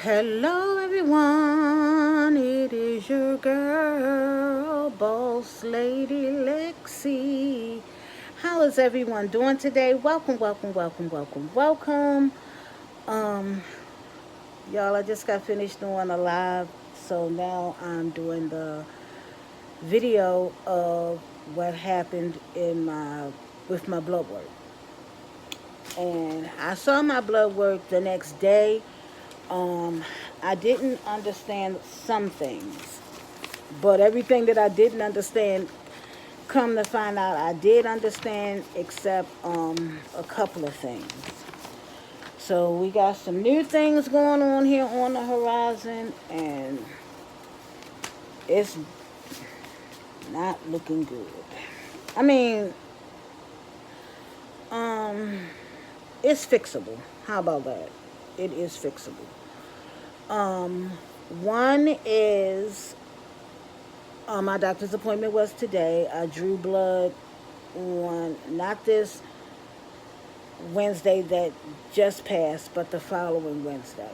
Hello, everyone. It is your girl, Boss Lady Lexi. How is everyone doing today? Welcome, welcome, welcome, welcome, welcome. Um, y'all, I just got finished doing a live, so now I'm doing the video of what happened in my with my blood work. And I saw my blood work the next day. Um, I didn't understand some things, but everything that I didn't understand, come to find out, I did understand, except a couple of things. So we got some new things going on here on the horizon, and it's not looking good. I mean, um, it's fixable. How about that? It is fixable. Um, One is my doctor's appointment was today. I drew blood on not this Wednesday that just passed, but the following Wednesday.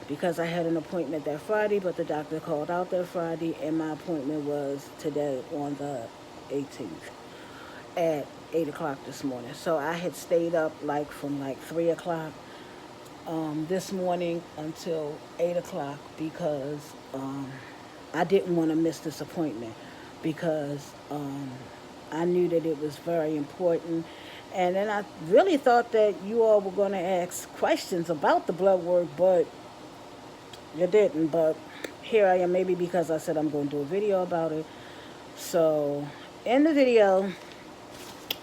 Because I had an appointment that Friday, but the doctor called out that Friday, and my appointment was today on the 18th at 8 o'clock this morning. So I had stayed up like from like 3 o'clock this morning until 8 o'clock because I didn't want to miss this appointment because I knew that it was very important. And then I really thought that you all were going to ask questions about the blood work, but you didn't. But here I am, maybe because I said I'm going to do a video about it. So in the video,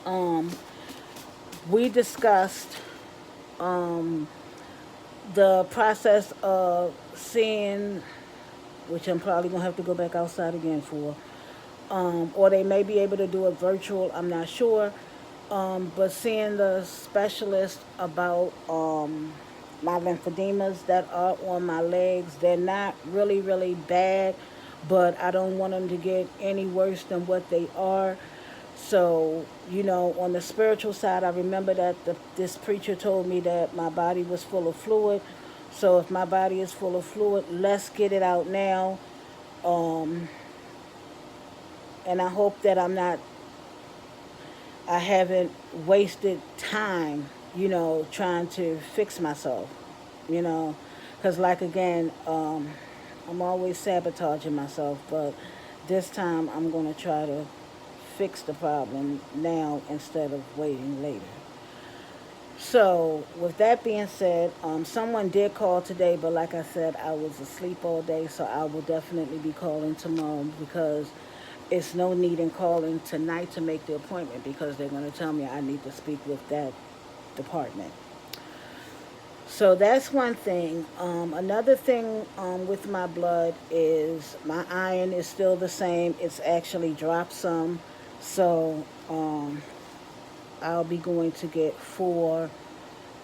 um, we discussed um, the process of seeing, which I'm probably going to have to go back outside again for, or they may be able to do it virtual. I'm not sure. But seeing the specialist about my lymphodemas that are on my legs, they're not really, really bad, but I don't want them to get any worse than what they are. So, on the spiritual side, I remember that this preacher told me that my body was full of fluid. So, if my body is full of fluid, let's get it out now. Um, and I hope that I haven't wasted time, trying to fix myself, you know, because like again, I'm always sabotaging myself, but this time I'm going to try to fix the problem now instead of waiting later. So, with that being said, someone did call today, but like I said, I was asleep all day, so I will definitely be calling tomorrow because it's no need in calling tonight to make the appointment because they're going to tell me I need to speak with that department. So that's one thing. Another thing with my blood is my iron is still the same. It's actually dropped some. So I'll be going to get 4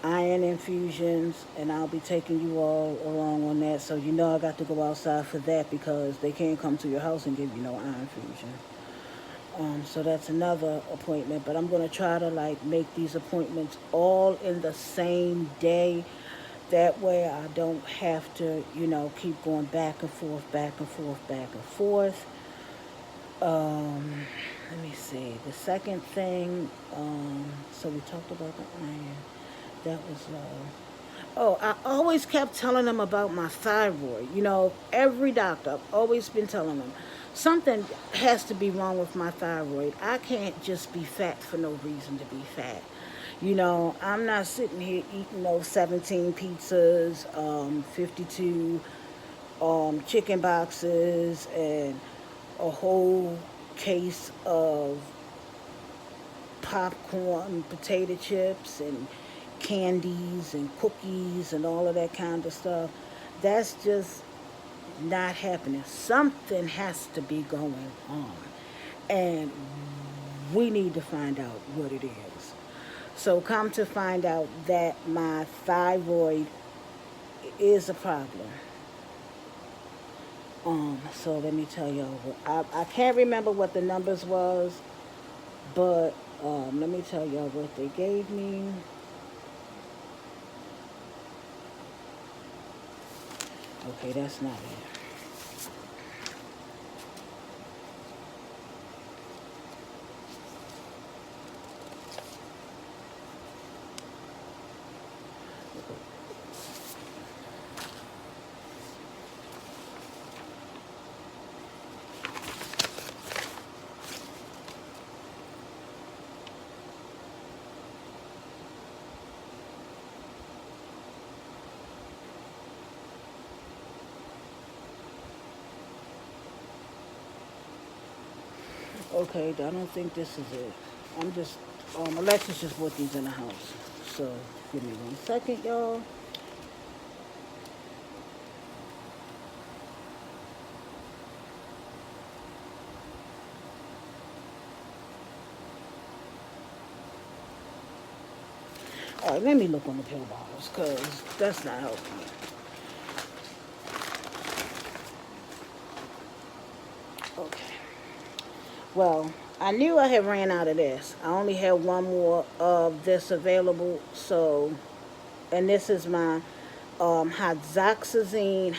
iron infusions, and I'll be taking you all along on that. So I got to go outside for that because they can't come to your house and give you no iron infusion. So that's another appointment, but I'm gonna try to like make these appointments all in the same day. That way I don't have to, keep going back and forth, back and forth, back and forth. Um, Let me see. The second thing, so we talked about the iron. That was Oh, I always kept telling them about my thyroid. Every doctor, I've always been telling them something has to be wrong with my thyroid. I can't just be fat for no reason to be fat. I'm not sitting here eating those 17 pizzas, 52 chicken boxes, and a whole case of popcorn, potato chips, and candies and cookies and all of that kind of stuff. That's just not happening. Something has to be going on. And we need to find out what it is. So, come to find out that my thyroid is a problem. So let me tell y'all. I can't remember what the numbers was, but let me tell y'all what they gave me. Okay, that's not it. Okay, I don't think this is it. I'm just, Alexis just bought these in the house. So, give me 1 second, y'all. All right, let me look on the pill bottles, because that's not helping me. Okay. Well, I knew I had ran out of this. I only had one more of this available, so, and this is my hydroxyzine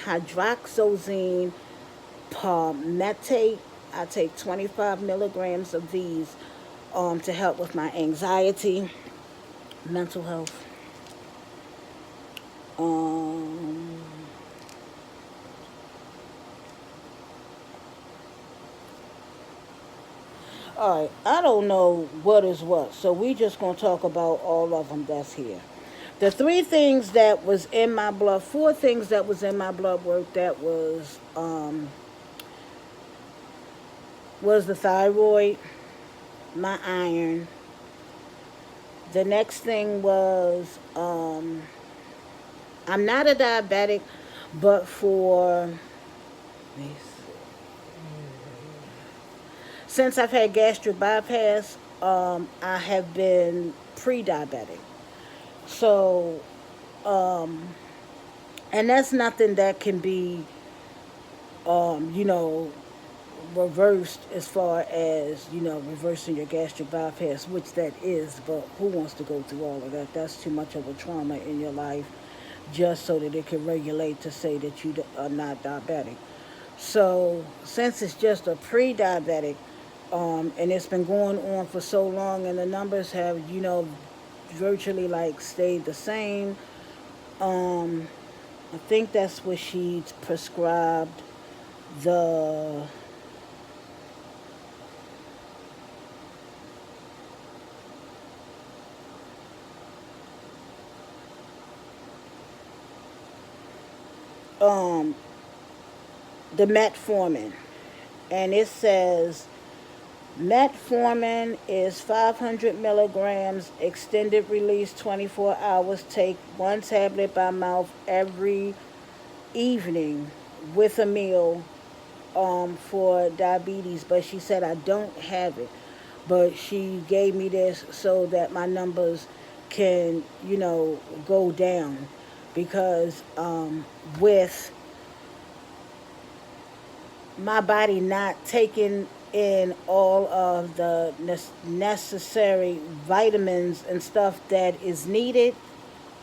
palmitate. I take 25 milligrams of these to help with my anxiety, mental health. Um, all right, I don't know what is what, so we just gonna talk about all of them that's here. The three things that was in my blood, four things that was in my blood work that was the thyroid, my iron. The next thing was I'm not a diabetic, but for since I've had gastric bypass, I have been pre-diabetic. So, and that's nothing that can be, you know, reversed as far as, reversing your gastric bypass, which that is, but who wants to go through all of that? That's too much of a trauma in your life just so that it can regulate to say that you are not diabetic. So, since it's just a pre diabetic, and it's been going on for so long, and the numbers have, virtually like stayed the same, I think that's what she prescribed the um the metformin, and it says metformin is 500 milligrams, extended release 24 hours. Take one tablet by mouth every evening with a meal for diabetes. But she said I don't have it. But she gave me this so that my numbers can, go down. Because with my body not taking in all of the necessary vitamins and stuff that is needed,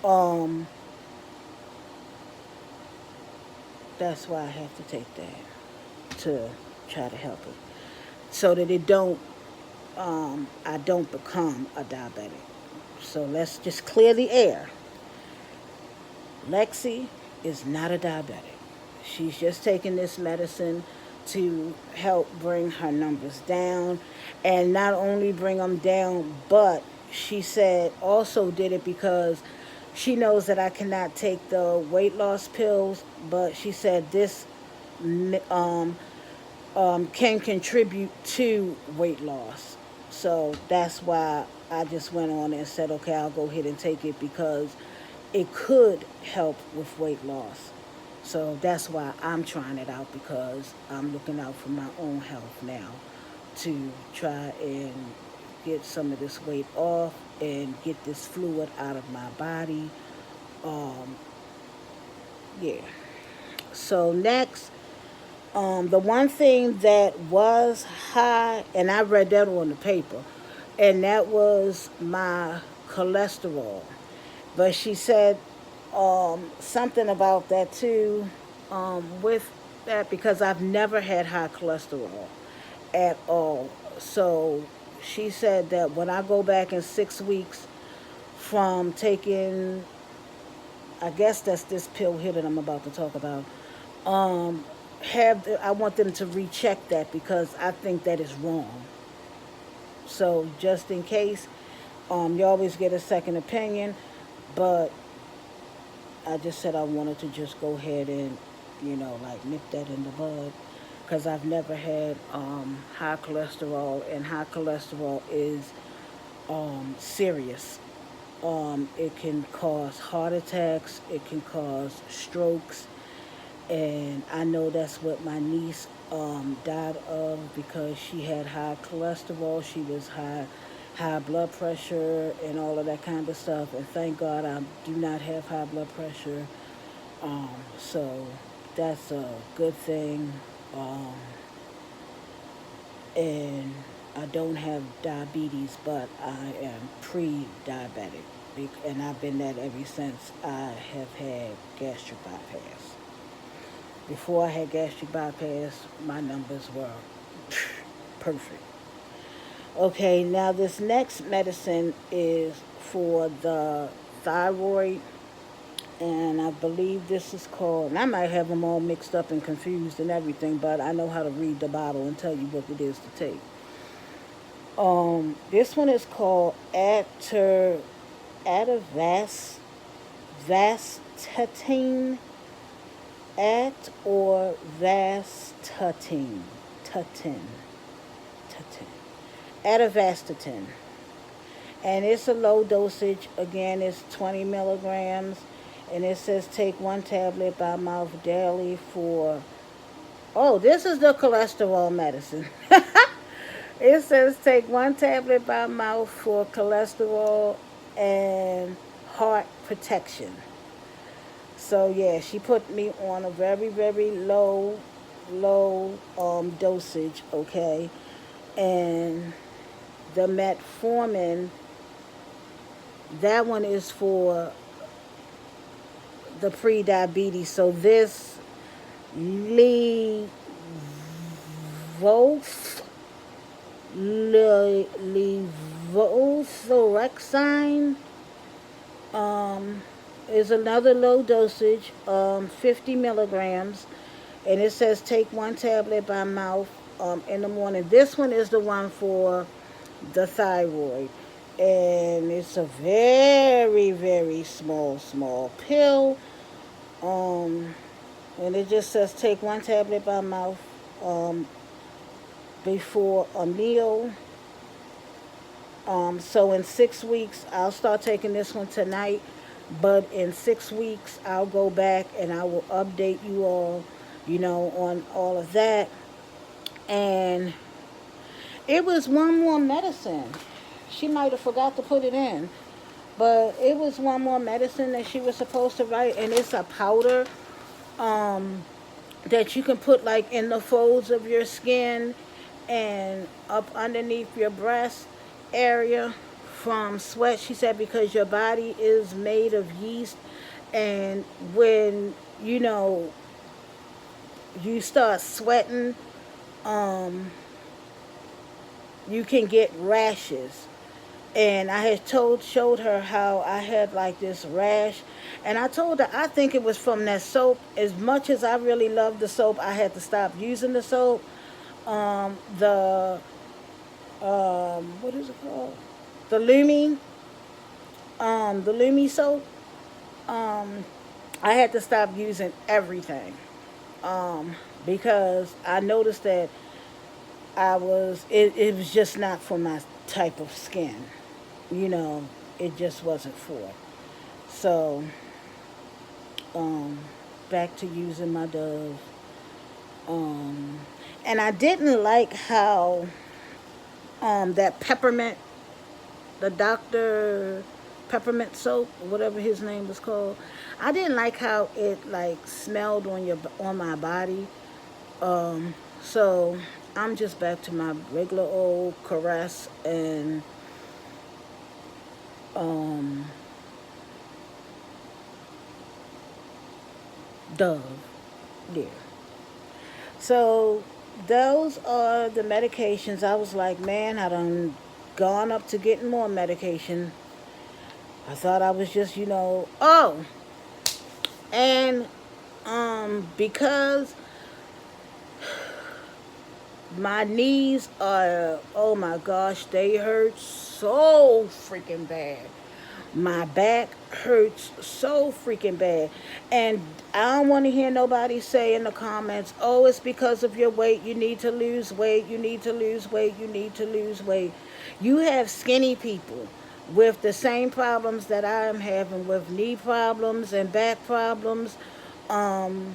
um, that's why I have to take that to try to help it, so that I don't become a diabetic. So let's just clear the air. Lexi is not a diabetic. She's just taking this medicine to help bring her numbers down, and not only bring them down, but she said also did it because she knows that I cannot take the weight loss pills, but she said this um, can contribute to weight loss. So that's why I just went on and said, okay, I'll go ahead and take it because it could help with weight loss. So that's why I'm trying it out, because I'm looking out for my own health now to try and get some of this weight off and get this fluid out of my body. Um, yeah. So next, the one thing that was high, and I read that on the paper, and that was my cholesterol. But she said something about that too. with that because I've never had high cholesterol at all. So she said that when I go back in 6 weeks from taking, I guess that's this pill here that I'm about to talk about, um, I want them to recheck that because I think that is wrong. So just in case, you always get a second opinion, but I just said I wanted to just go ahead and, like nip that in the bud because I've never had high cholesterol, and high cholesterol is serious. It can cause heart attacks, it can cause strokes, and I know that's what my niece died of because she had high cholesterol. She was high blood pressure and all of that kind of stuff. And thank God I do not have high blood pressure. So that's a good thing. Um, and I don't have diabetes, but I am pre-diabetic, and I've been that ever since I have had gastric bypass. Before I had gastric bypass, my numbers were perfect. Okay, now this next medicine is for the thyroid, and I believe this is called, and I might have them all mixed up and confused and everything, but I know how to read the bottle and tell you what it is to take. This one is called Atavas Vastatine at or Vastatine Tutin Tutin Atavastatin, and it's a low dosage. Again, it's 20 milligrams, and it says take one tablet by mouth daily for. Oh, this is the cholesterol medicine. It says take one tablet by mouth for cholesterol and heart protection. So yeah, she put me on a very very low dosage. Okay, and the metformin, that one is for the pre-diabetes. So this levothyroxine, levothyroxine is another low dosage, 50 milligrams, and it says take one tablet by mouth in the morning. This one is the one for the thyroid, and it's a very very small pill. Um, and it just says take one tablet by mouth um, before a meal. So in 6 weeks, I'll start taking this one tonight. But in 6 weeks, I'll go back and I will update you all, on all of that. And it was one more medicine. She might have forgot to put it in. But it was one more medicine that she was supposed to write. And it's a powder um, that you can put like in the folds of your skin and up underneath your breast area from sweat. She said because your body is made of yeast, and when you start sweating, um, you can get rashes. And I had showed her how I had like this rash, and I told her I think it was from that soap. As much as I really love the soap, I had to stop using the soap. The what is it called? The Lumi soap. Um, I had to stop using everything because I noticed that it was just not for my type of skin. You know, it just wasn't for. So, um, back to using my Dove. Um, and I didn't like how that peppermint, the Dr. Peppermint soap, whatever his name was called. I didn't like how it like smelled on my body. So I'm just back to my regular old Caress and um, Dove. Yeah. So those are the medications. I was like, man, I done gone up to getting more medication. I thought I was just, oh, and because my knees are, oh my gosh, they hurt so freaking bad. My back hurts so freaking bad. And I don't want to hear nobody say in the comments, oh, it's because of your weight. You need to lose weight. You need to lose weight. You need to lose weight. You have skinny people with the same problems that I am having with knee problems and back problems. Um,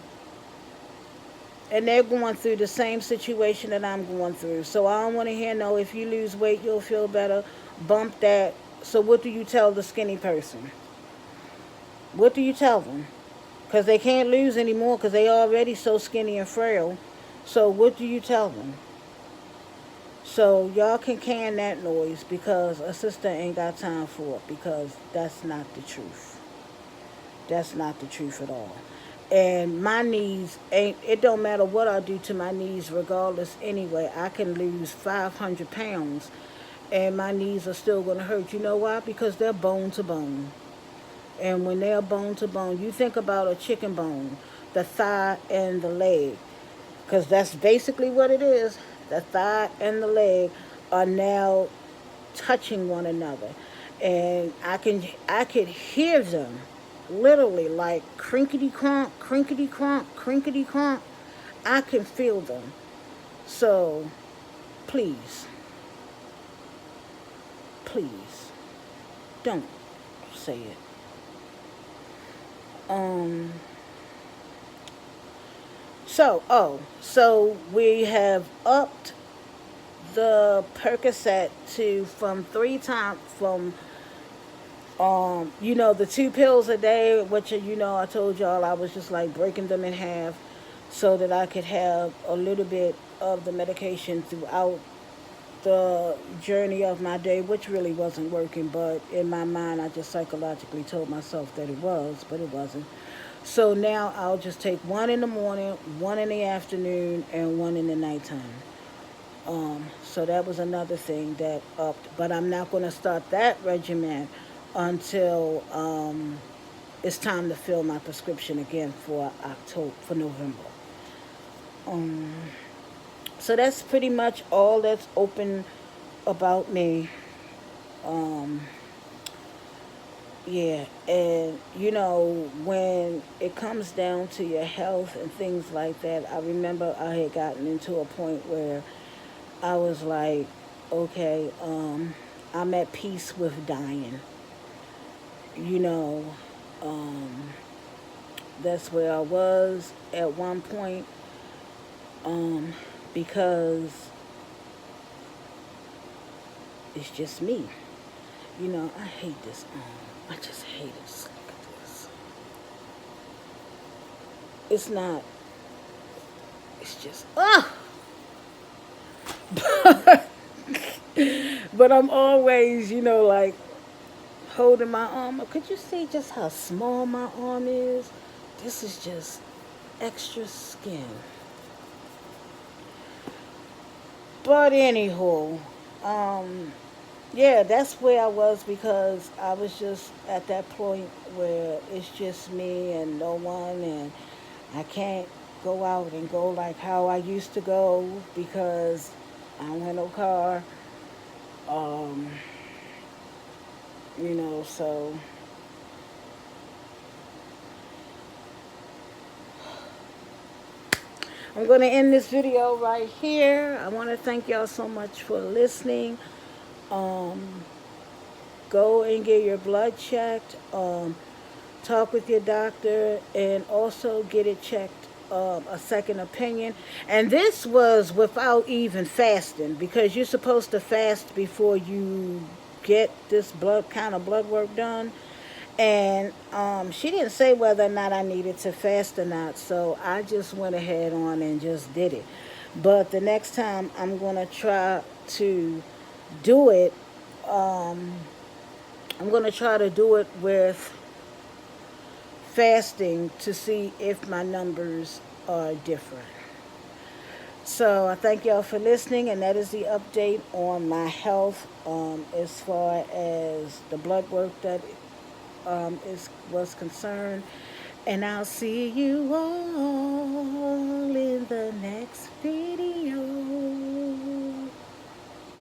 and they're going through the same situation that I'm going through. So I don't want to hear no, if you lose weight, you'll feel better. Bump that. So what do you tell the skinny person? What do you tell them? Because they can't lose anymore because they already so skinny and frail. So what do you tell them? So y'all can that noise because a sister ain't got time for it because that's not the truth. That's not the truth at all. And my knees ain't, it don't matter what I do to my knees regardless anyway. I can lose 500 pounds and my knees are still going to hurt. You know why? Because they're bone to bone. And when they're bone to bone, you think about a chicken bone, the thigh and the leg, because that's basically what it is. The thigh and the leg are now touching one another, and I could hear them, literally like crinkety cronk, crinkety cronk, crinkety cronk. I can feel them. So, please, please, don't say it. Um, so we have upped the Percocet to from 3 times from the 2 pills a day, which I told y'all I was just like breaking them in half so that I could have a little bit of the medication throughout the journey of my day, which really wasn't working, but in my mind I just psychologically told myself that it was, but it wasn't. So now I'll just take one in the morning, one in the afternoon, and one in the nighttime. So that was another thing that upped, but I'm not going to start that regimen until it's time to fill my prescription again for November. Um, so that's pretty much all that's open about me. Um, yeah, and when it comes down to your health and things like that, I remember I had gotten into a point where I was like, okay, I'm at peace with dying. You know, um, that's where I was at one point, um, because it's just me. I hate this. I just hate it. Just look at this. It's not. It's just. But I'm always, like holding my arm up. Could you see just how small my arm is? This is just extra skin. But anywho, um, yeah, that's where I was because I was just at that point where it's just me and no one, and I can't go out and go like how I used to go because I don't have no car. Um, so I'm going to end this video right here. I want to thank y'all so much for listening. Um, Go and get your blood checked. Talk with your doctor, and also get it checked, a second opinion. And this was without even fasting because you're supposed to fast before you get this blood work done. And she didn't say whether or not I needed to fast or not, so I just went ahead on and just did it. But the next time I'm going to try to do it, um, I'm going to try to do it with fasting to see if my numbers are different. So I thank y'all for listening, and that is the update on my health as far as the blood work that was concerned. And I'll see you all